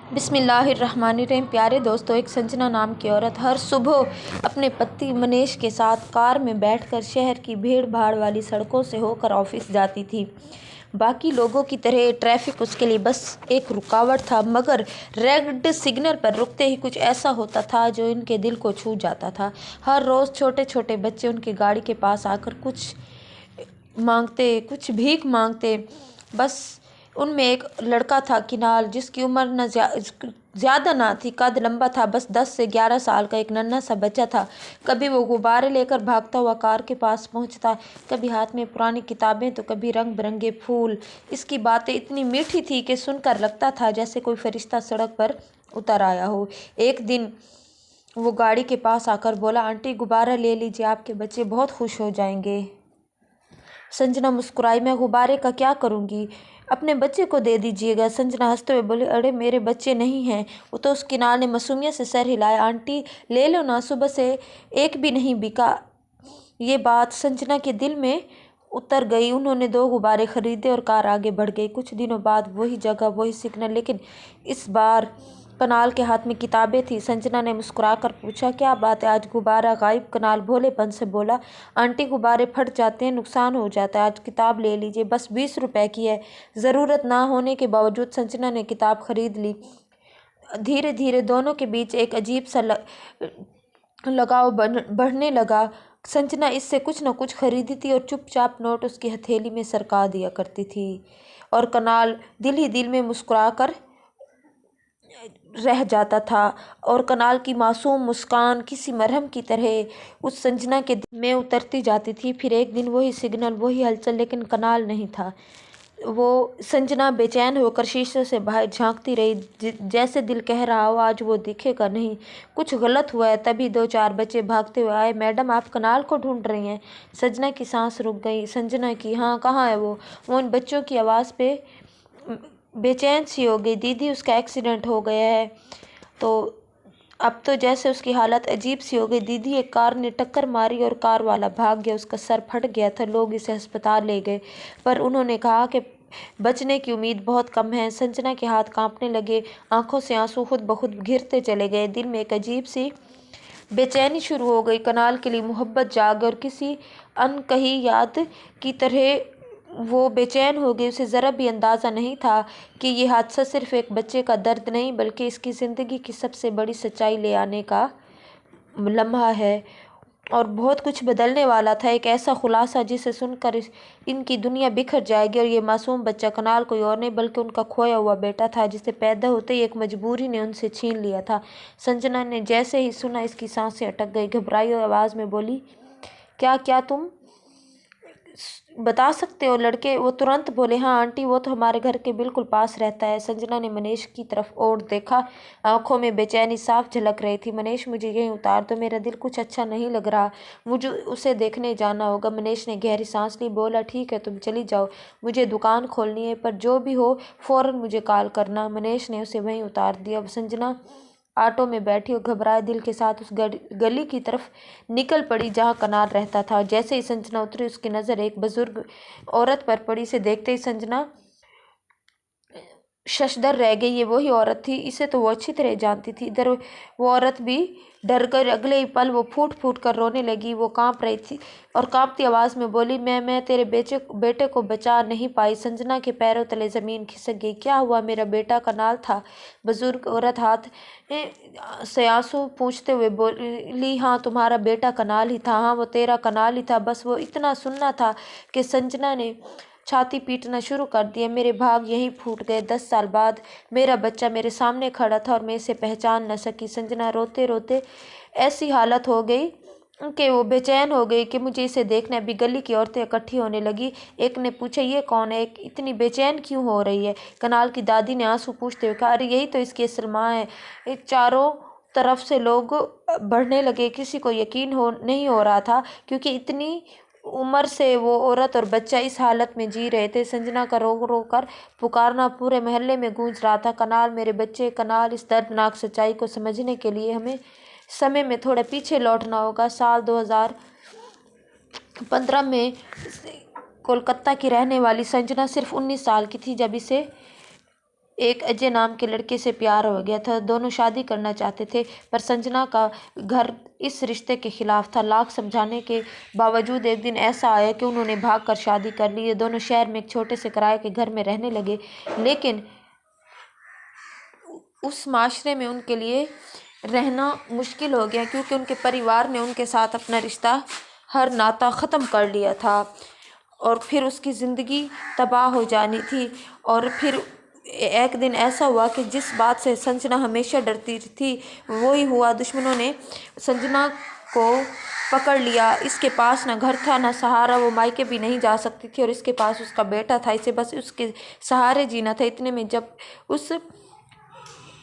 बिस्मिल्लाहिर्रहमानिर्रहीम। प्यारे दोस्तों, एक संजना नाम की औरत हर सुबह अपने पति मनीष के साथ कार में बैठकर शहर की भीड़ भाड़ वाली सड़कों से होकर ऑफिस जाती थी। बाकी लोगों की तरह ट्रैफिक उसके लिए बस एक रुकावट था, मगर रेड सिग्नल पर रुकते ही कुछ ऐसा होता था जो इनके दिल को छू जाता था। हर रोज़ छोटे छोटे बच्चे उनकी गाड़ी के पास आकर कुछ मांगते, कुछ भीख मांगते। बस उनमें एक लड़का था किनाल, जिसकी उम्र न ज़्यादा ना थी, कद लंबा था, बस 10 से 11 साल का एक नन्हा सा बच्चा था। कभी वो गुब्बारे लेकर भागता हुआ कार के पास पहुंचता, कभी हाथ में पुरानी किताबें तो कभी रंग बिरंगे फूल। इसकी बातें इतनी मीठी थी कि सुनकर लगता था जैसे कोई फरिश्ता सड़क पर उतर आया हो। एक दिन वो गाड़ी के पास आकर बोला, आंटी गुब्बारा ले लीजिए, आपके बच्चे बहुत खुश हो जाएंगे। संजना मुस्कुराई, मैं गुब्बारे का क्या करूँगी, अपने बच्चे को दे दीजिएगा। संजना हंसते हुए बोली, अरे मेरे बच्चे नहीं हैं। वो तो उस किनारे ने मासूमियत से सर हिलाया। आंटी ले लो ना, सुबह से एक भी नहीं बिका। ये बात संजना के दिल में उतर गई। उन्होंने 2 गुब्बारे खरीदे और कार आगे बढ़ गई। कुछ दिनों बाद वही जगह, वही सिग्नल, लेकिन इस बार कनाल के हाथ में किताबें थी। संजना ने मुस्कुराकर पूछा, क्या बात है, आज गुब्बारा गायब? कनाल भोलेपन से बोला, आंटी गुब्बारे फट जाते हैं, नुकसान हो जाता है, आज किताब ले लीजिए, बस 20 रुपए की है। ज़रूरत ना होने के बावजूद संजना ने किताब खरीद ली। धीरे धीरे दोनों के बीच एक अजीब सा लगाव बढ़ने लगा। संजना इससे कुछ न कुछ खरीदी थी और चुपचाप नोट उसकी हथेली में सरका दिया करती थी, और कनाल दिल ही दिल में मुस्कुरा कर रह जाता था। और कनाल की मासूम मुस्कान किसी मरहम की तरह उस संजना के दिल में उतरती जाती थी। फिर एक दिन वही सिग्नल, वही हलचल, लेकिन कनाल नहीं था। वो संजना बेचैन होकर शीशे से बाहर झांकती रही, जैसे दिल कह रहा हो आज वो दिखेगा नहीं, कुछ गलत हुआ है। तभी 2-4 बच्चे भागते हुए आए। मैडम, आप कनाल को ढूंढ रही हैं? संजना की सांस रुक गई। संजना की, हाँ, कहाँ है वो? उन बच्चों की आवाज़ पे बेचैन सी हो गई। दीदी, उसका एक्सीडेंट हो गया है। तो अब तो जैसे उसकी हालत अजीब सी हो गई। दीदी, एक कार ने टक्कर मारी और कार वाला भाग गया, उसका सर फट गया था, लोग इसे अस्पताल ले गए, पर उन्होंने कहा कि बचने की उम्मीद बहुत कम है। संजना के हाथ कांपने लगे, आंखों से आंसू खुद ब खुद गिरते चले गए। दिल में एक अजीब सी बेचैनी शुरू हो गई। कनाल के लिए मोहब्बत जाग और किसी अनकही याद की तरह वो बेचैन हो गई। उसे ज़रा भी अंदाज़ा नहीं था कि ये हादसा सिर्फ एक बच्चे का दर्द नहीं, बल्कि इसकी ज़िंदगी की सबसे बड़ी सच्चाई ले आने का लम्हा है, और बहुत कुछ बदलने वाला था। एक ऐसा खुलासा जिसे सुनकर इनकी दुनिया बिखर जाएगी। और ये मासूम बच्चा कनाल कोई और नहीं बल्कि उनका खोया हुआ बेटा था, जिसे पैदा होते ही एक मजबूरी ने उनसे छीन लिया था। संजना ने जैसे ही सुना, इसकी सांसें अटक गई। घबराई हुई आवाज़ में बोली, क्या क्या तुम बता सकते हो? लड़के वो तुरंत बोले, हाँ आंटी, वो तो हमारे घर के बिल्कुल पास रहता है। संजना ने मनीष की तरफ और देखा, आंखों में बेचैनी साफ झलक रही थी। मनीष, मुझे यहीं उतार दो, मेरा दिल कुछ अच्छा नहीं लग रहा, मुझे उसे देखने जाना होगा। मनीष ने गहरी सांस ली, बोला, ठीक है, तुम चली जाओ, मुझे दुकान खोलनी है, पर जो भी हो फ़ौरन मुझे कॉल करना। मनीष ने उसे वहीं उतार दिया। संजना ऑटो में बैठी और घबराए दिल के साथ उस गली की तरफ निकल पड़ी जहाँ कनाल रहता था। जैसे ही संजना उतरी, उसकी नज़र एक बुजुर्ग औरत पर पड़ी। इसे देखते ही संजना शशदर रह गई। ये वही औरत थी, इसे तो वो अच्छी तरह जानती थी। इधर वो औरत भी डर कर अगले ही पल वो फूट फूट कर रोने लगी। वो कांप रही थी और कांपती आवाज़ में बोली, मैं तेरे बेटे को बचा नहीं पाई। संजना के पैरों तले ज़मीन खिसक गई। क्या हुआ? मेरा बेटा कनाल था। बुजुर्ग औरत हाथ से आंसू पूछते हुए बोली, हाँ, तुम्हारा बेटा कनाल ही था, हाँ, वो तेरा कनाल ही था। बस वो इतना सुनना था कि संजना ने छाती पीटना शुरू कर दिया। मेरे भाग यहीं फूट गए। 10 साल बाद मेरा बच्चा मेरे सामने खड़ा था और मैं इसे पहचान न सकी। संजना रोते रोते ऐसी हालत हो गई कि वो बेचैन हो गई कि मुझे इसे देखना। अभी गली की औरतें इकट्ठी होने लगी। एक ने पूछा, ये कौन है, इतनी बेचैन क्यों हो रही है? कनाल की दादी ने आंसू पूछते हुए कहा, अरे यही तो इसकी असल माँ है। चारों तरफ से लोग बढ़ने लगे। किसी को यकीन नहीं हो रहा था, क्योंकि इतनी उम्र से वो औरत और बच्चा इस हालत में जी रहे थे। संजना का रो रो कर पुकारना पूरे मोहल्ले में गूंज रहा था, कनाल मेरे बच्चे, कनाल। इस दर्दनाक सच्चाई को समझने के लिए हमें समय में थोड़ा पीछे लौटना होगा। साल 2015 में कोलकाता की रहने वाली संजना सिर्फ 19 साल की थी जब इसे एक अजय नाम के लड़के से प्यार हो गया था। दोनों शादी करना चाहते थे, पर संजना का घर इस रिश्ते के खिलाफ था। लाख समझाने के बावजूद एक दिन ऐसा आया कि उन्होंने भागकर शादी कर ली। ये दोनों शहर में एक छोटे से किराए के घर में रहने लगे, लेकिन उस माशरे में उनके लिए रहना मुश्किल हो गया, क्योंकि उनके परिवार ने उनके साथ अपना रिश्ता, हर नाता ख़त्म कर लिया था और फिर उसकी ज़िंदगी तबाह हो जानी थी। और फिर एक दिन ऐसा हुआ कि जिस बात से संजना हमेशा डरती थी वही हुआ। दुश्मनों ने संजना को पकड़ लिया। इसके पास ना घर था ना सहारा, वो मायके भी नहीं जा सकती थी और इसके पास उसका बेटा था, इसे बस उसके सहारे जीना था। इतने में जब उस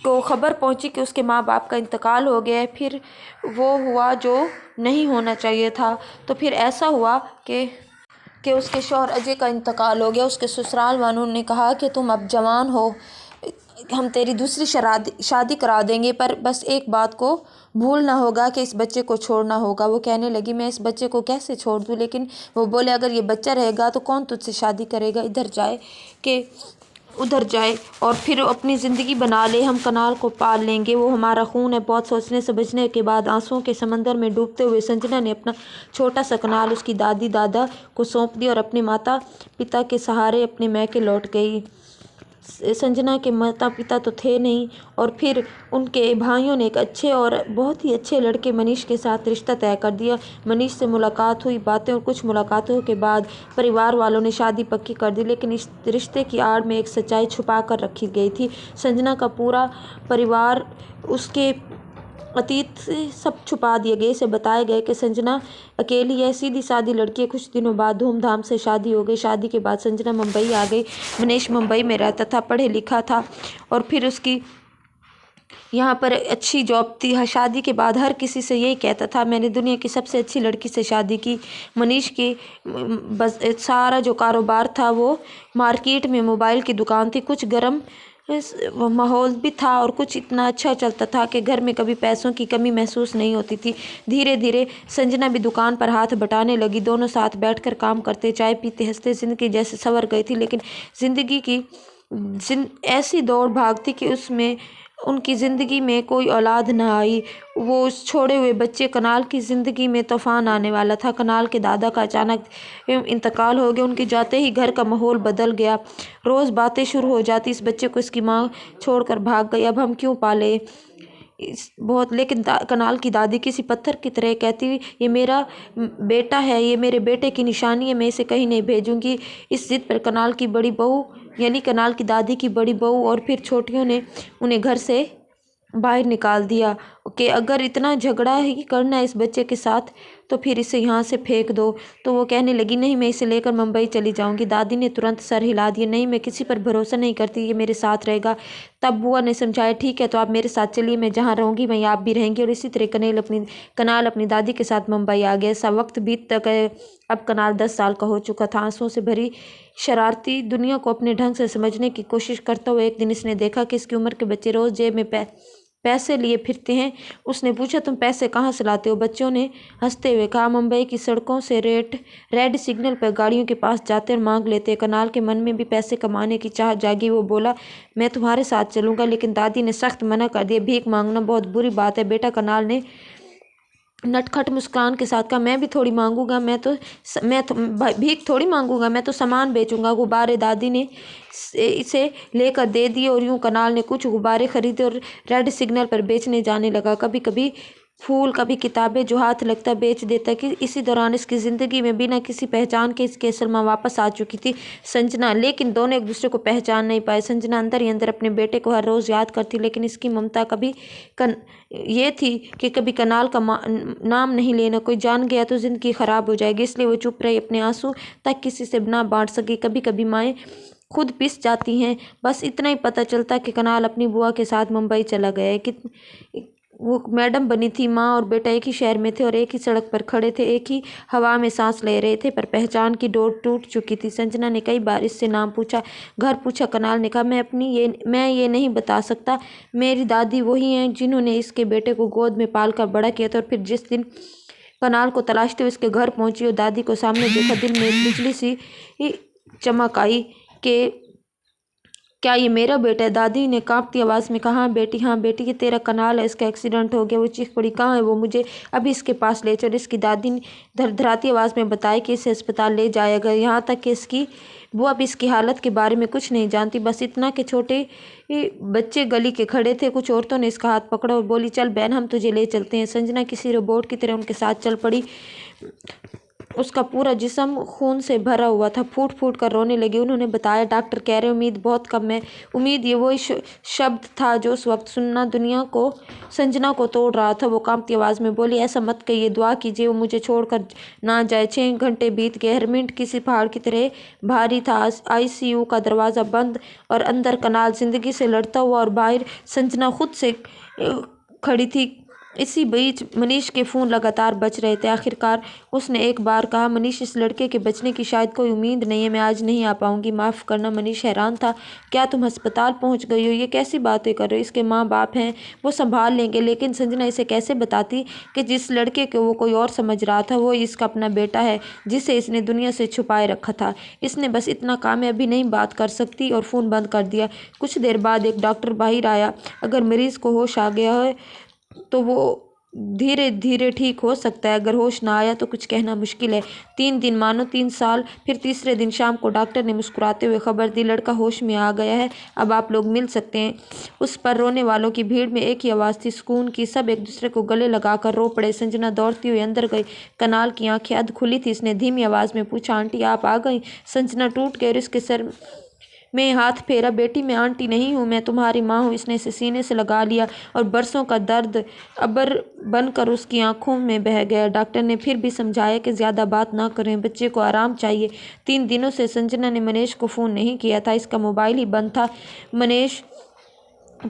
को खबर पहुंची कि उसके माँ बाप का इंतकाल हो गया है, फिर वो हुआ जो नहीं होना चाहिए था। तो फिर ऐसा हुआ कि उसके शौहर अजय का इंतकाल हो गया। उसके ससुराल वालों ने कहा कि तुम अब जवान हो, हम तेरी दूसरी शादी करा देंगे, पर बस एक बात को भूलना होगा कि इस बच्चे को छोड़ना होगा। वो कहने लगी, मैं इस बच्चे को कैसे छोड़ दूँ? लेकिन वो बोले, अगर ये बच्चा रहेगा तो कौन तुझसे शादी करेगा? इधर जाए कि उधर जाए और फिर अपनी ज़िंदगी बना ले, हम कनाल को पाल लेंगे, वो हमारा खून है। बहुत सोचने समझने के बाद आंसुओं के समंदर में डूबते हुए संजना ने अपना छोटा सा कनाल उसकी दादी दादा को सौंप दिया और अपने माता पिता के सहारे अपने मैके लौट गई। संजना के माता पिता तो थे नहीं, और फिर उनके भाइयों ने एक अच्छे और बहुत ही अच्छे लड़के मनीष के साथ रिश्ता तय कर दिया। मनीष से मुलाकात हुई, बातें और कुछ मुलाकातों के बाद परिवार वालों ने शादी पक्की कर दी, लेकिन इस रिश्ते की आड़ में एक सच्चाई छुपा कर रखी गई थी। संजना का पूरा परिवार, उसके अतीत से सब छुपा दिए गए। इसे बताया गया कि संजना अकेली है, सीधी सादी लड़की है। कुछ दिनों बाद धूमधाम से शादी हो गई। शादी के बाद संजना मुंबई आ गई। मनीष मुंबई में रहता था, पढ़े लिखा था और फिर उसकी यहाँ पर अच्छी जॉब थी। शादी के बाद हर किसी से यही कहता था, मैंने दुनिया की सबसे अच्छी लड़की से शादी की। मनीष की बस सारा जो कारोबार था वो मार्केट में मोबाइल की दुकान थी। कुछ गर्म माहौल भी था और कुछ इतना अच्छा चलता था कि घर में कभी पैसों की कमी महसूस नहीं होती थी। धीरे धीरे संजना भी दुकान पर हाथ बटाने लगी। दोनों साथ बैठकर काम करते, चाय पीते, हंसते, जिंदगी जैसे संवर गई थी। लेकिन जिंदगी की ऐसी दौड़ भाग थी कि उसमें उनकी ज़िंदगी में कोई औलाद न आई। वो उस छोड़े हुए बच्चे कनाल की ज़िंदगी में तूफान आने वाला था। कनाल के दादा का अचानक इंतकाल हो गया। उनके जाते ही घर का माहौल बदल गया। रोज़ बातें शुरू हो जाती, इस बच्चे को इसकी माँ छोड़कर भाग गई, अब हम क्यों पाले? बहुत लेकिन कनाल की दादी किसी पत्थर की तरह कहती, ये मेरा बेटा है, ये मेरे बेटे की निशानी है, मैं इसे कहीं नहीं भेजूंगी। इस जिद पर कनाल की बड़ी बहू यानी कनाल की दादी की बड़ी बहू और फिर छोटियों ने उन्हें घर से बाहर निकाल दिया कि अगर इतना झगड़ा ही करना है इस बच्चे के साथ तो फिर इसे यहाँ से फेंक दो। तो वो कहने लगी, नहीं, मैं इसे लेकर मुंबई चली जाऊँगी। दादी ने तुरंत सर हिला दिया, नहीं, मैं किसी पर भरोसा नहीं करती, ये मेरे साथ रहेगा। तब बुआ ने समझाया, ठीक है तो आप मेरे साथ चलिए, मैं जहाँ रहूँगी वहीं आप भी रहेंगी। और इसी तरह कनाल अपनी दादी के साथ मुंबई आ गया। सा वक्त बीत तक अब कनाल 10 साल का हो चुका था। आंसुओं से भरी शरारती दुनिया को अपने ढंग से समझने की कोशिश करता हुआ एक दिन इसने देखा कि इसकी उम्र के बच्चे रोज़ जेब में पैसे लिए फिरते हैं। उसने पूछा, तुम पैसे कहाँ से लाते हो? बच्चों ने हंसते हुए कहा, मुंबई की सड़कों से रेड सिग्नल पर गाड़ियों के पास जाते और मांग लेते। कनाल के मन में भी पैसे कमाने की चाह जागी। वो बोला, मैं तुम्हारे साथ चलूँगा, लेकिन दादी ने सख्त मना कर दिया। भीख मांगना बहुत बुरी बात है बेटा। कनाल ने नटखट मुस्कान के साथ कहा, मैं भी थोड़ी मांगूंगा, भीख थोड़ी मांगूंगा, मैं तो सामान बेचूंगा। गुब्बारे दादी ने इसे लेकर दे दिए और यूं कनाल ने कुछ गुब्बारे खरीदे और रेड सिग्नल पर बेचने जाने लगा। कभी कभी फूल, कभी किताबें, जो हाथ लगता बेच देता। कि इसी दौरान इसकी ज़िंदगी में बिना किसी पहचान के इसके असल माँ वापस आ चुकी थी, संजना। लेकिन दोनों एक दूसरे को पहचान नहीं पाए। संजना अंदर ही अंदर अपने बेटे को हर रोज़ याद करती, लेकिन इसकी ममता कभी ये थी कि कभी कनाल का नाम नहीं लेना। कोई जान गया तो ज़िंदगी ख़राब हो जाएगी, इसलिए वो चुप रही, अपने आंसू तक किसी से ना बांट सकी। कभी कभी माएँ खुद पिस जाती हैं। बस इतना ही पता चलता कि कनाल अपनी बुआ के साथ मुंबई चला गया है। कि वो मैडम बनी थी। माँ और बेटा एक ही शहर में थे और एक ही सड़क पर खड़े थे, एक ही हवा में सांस ले रहे थे, पर पहचान की डोर टूट चुकी थी। संजना ने कई बार इससे नाम पूछा, घर पूछा। कनाल ने कहा, मैं ये नहीं बता सकता। मेरी दादी वही हैं जिन्होंने इसके बेटे को गोद में पाल कर बड़ा किया था। और फिर जिस दिन कनाल को तलाशते हुए इसके घर पहुंची और दादी को सामने देखा, दिल में एक बिजली सी चमक आई कि क्या ये मेरा बेटा है? दादी ने कांपती आवाज़ में कहा। हाँ बेटी, ये तेरा कनाल है, इसका एक्सीडेंट हो गया। वो चीख पड़ी, कहाँ है वो? मुझे अभी इसके पास ले चलो। इसकी दादी ने धड़धड़ाती आवाज़ में बताया कि इसे अस्पताल ले जाया गया, यहाँ तक कि इसकी वो अब इसकी हालत के बारे में कुछ नहीं जानती। बस इतना कि छोटे बच्चे गली के खड़े थे। कुछ औरतों ने इसका हाथ पकड़ा और बोली, चल बहन, हम तुझे ले चलते हैं। संजना किसी रोबोट की तरह उनके साथ चल पड़ी। उसका पूरा जिस्म खून से भरा हुआ था। फूट फूट कर रोने लगी। उन्होंने बताया, डॉक्टर कह रहे उम्मीद बहुत कम है। उम्मीद, ये वही शब्द था जो उस वक्त सुनना दुनिया को, संजना को तोड़ रहा था। वो कांपती आवाज़ में बोली, ऐसा मत कहिए, दुआ कीजिए वो मुझे छोड़कर ना जाए। 6 घंटे बीत गए। हर मिनट किसी पहाड़ की तरह भारी था। ICU का दरवाज़ा बंद और अंदर कनाल ज़िंदगी से लड़ता हुआ, और बाहर संजना खुद से खड़ी थी। इसी बीच मनीष के फ़ोन लगातार बज रहे थे। आखिरकार उसने एक बार कहा, मनीष, इस लड़के के बचने की शायद कोई उम्मीद नहीं है, मैं आज नहीं आ पाऊंगी, माफ़ करना। मनीष हैरान था। क्या तुम अस्पताल पहुंच गई हो? ये कैसी बातें कर रहे हो? इसके माँ बाप हैं, वो संभाल लेंगे। लेकिन संजना इसे कैसे बताती कि जिस लड़के को वो कोई और समझ रहा था, वो इसका अपना बेटा है, जिसे इसने दुनिया से छुपाए रखा था। इसने बस इतना काम है, अभी नहीं बात कर सकती, और फ़ोन बंद कर दिया। कुछ देर बाद एक डॉक्टर बाहर आया। अगर मरीज़ को होश आ गया है तो वो धीरे धीरे ठीक हो सकता है, अगर होश ना आया तो कुछ कहना मुश्किल है। 3 दिन मानो 3 साल। फिर तीसरे दिन शाम को डॉक्टर ने मुस्कुराते हुए खबर दी, लड़का होश में आ गया है, अब आप लोग मिल सकते हैं। उस पर रोने वालों की भीड़ में एक ही आवाज़ थी, सुकून की। सब एक दूसरे को गले लगाकर रो पड़े। संजना दौड़ती हुई अंदर गई। कनाल की आंखें अध खुली थी। इसने धीमी आवाज़ में पूछा, आंटी आप आ गई? संजना टूट गई और इसके सर में हाथ फेरा। बेटी, मैं आंटी नहीं हूँ, मैं तुम्हारी माँ हूँ। इसने इसे सीने से लगा लिया और बरसों का दर्द अबर बनकर उसकी आंखों में बह गया। डॉक्टर ने फिर भी समझाया कि ज़्यादा बात ना करें, बच्चे को आराम चाहिए। 3 दिनों से संजना ने मनीष को फ़ोन नहीं किया था, इसका मोबाइल ही बंद था। मनीष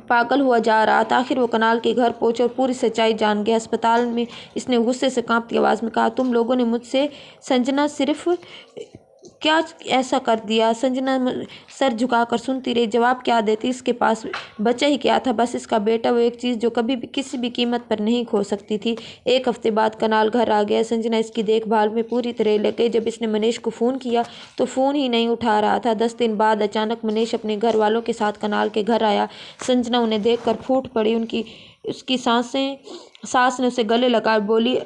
पागल हुआ जा रहा था। आखिर वो कनाल के घर पहुंचे और पूरी सच्चाई जान गया। अस्पताल में इसने गुस्से से कांपती आवाज़ में कहा, तुम लोगों ने मुझसे संजना सिर्फ क्या ऐसा कर दिया? संजना सर झुकाकर सुनती रही। जवाब क्या देती? इसके पास बचा ही क्या था? बस इसका बेटा, वो एक चीज़ जो कभी भी किसी भी कीमत पर नहीं खो सकती थी। 1 हफ्ते बाद कनाल घर आ गया। संजना इसकी देखभाल में पूरी तरह लग गई। जब इसने मनीष को फ़ोन किया तो फ़ोन ही नहीं उठा रहा था। 10 दिन बाद अचानक मनीष अपने घर वालों के साथ कनाल के घर आया। संजना उन्हें देखकर फूट पड़ी। उसकी सास ने उसे गले लगाकर बोली,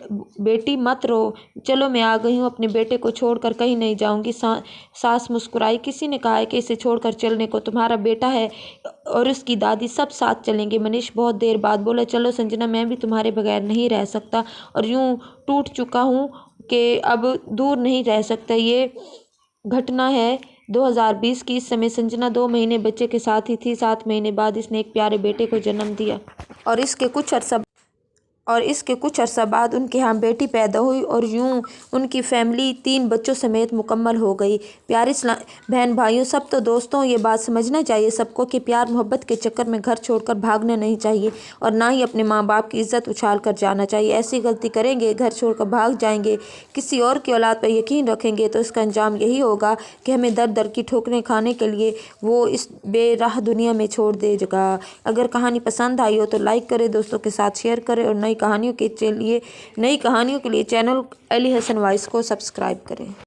बेटी मत रो, चलो मैं आ गई हूँ, अपने बेटे को छोड़कर कहीं नहीं जाऊँगी। सास मुस्कुराई। किसी ने कहा है कि इसे छोड़कर चलने को? तुम्हारा बेटा है और उसकी दादी सब साथ चलेंगे। मनीष बहुत देर बाद बोला, चलो संजना, मैं भी तुम्हारे बगैर नहीं रह सकता, और यूँ टूट चुका हूँ कि अब दूर नहीं रह सकता। ये घटना है 2020 की। इस समय संजना 2 महीने बच्चे के साथ ही थी। 7 महीने बाद इसने एक प्यारे बेटे को जन्म दिया, और इसके कुछ अर्सा बाद उनके यहाँ बेटी पैदा हुई, और यूं उनकी फैमिली 3 बच्चों समेत मुकम्मल हो गई। प्यारे बहन भाइयों, सब तो दोस्तों, ये बात समझना चाहिए सबको कि प्यार मोहब्बत के चक्कर में घर छोड़कर भागना नहीं चाहिए, और ना ही अपने माँ बाप की इज्जत उछाल कर जाना चाहिए। ऐसी गलती करेंगे, घर छोड़कर भाग जाएंगे, किसी और की औलाद पर यकीन रखेंगे, तो इसका अंजाम यही होगा कि हमें दर दर की ठोकरें खाने के लिए वो इस बेराह दुनिया में छोड़ देगा। अगर कहानी पसंद आई हो तो लाइक करें, दोस्तों के साथ शेयर करें, और नई कहानियों के लिए चैनल अली हसन वॉइस को सब्सक्राइब करें।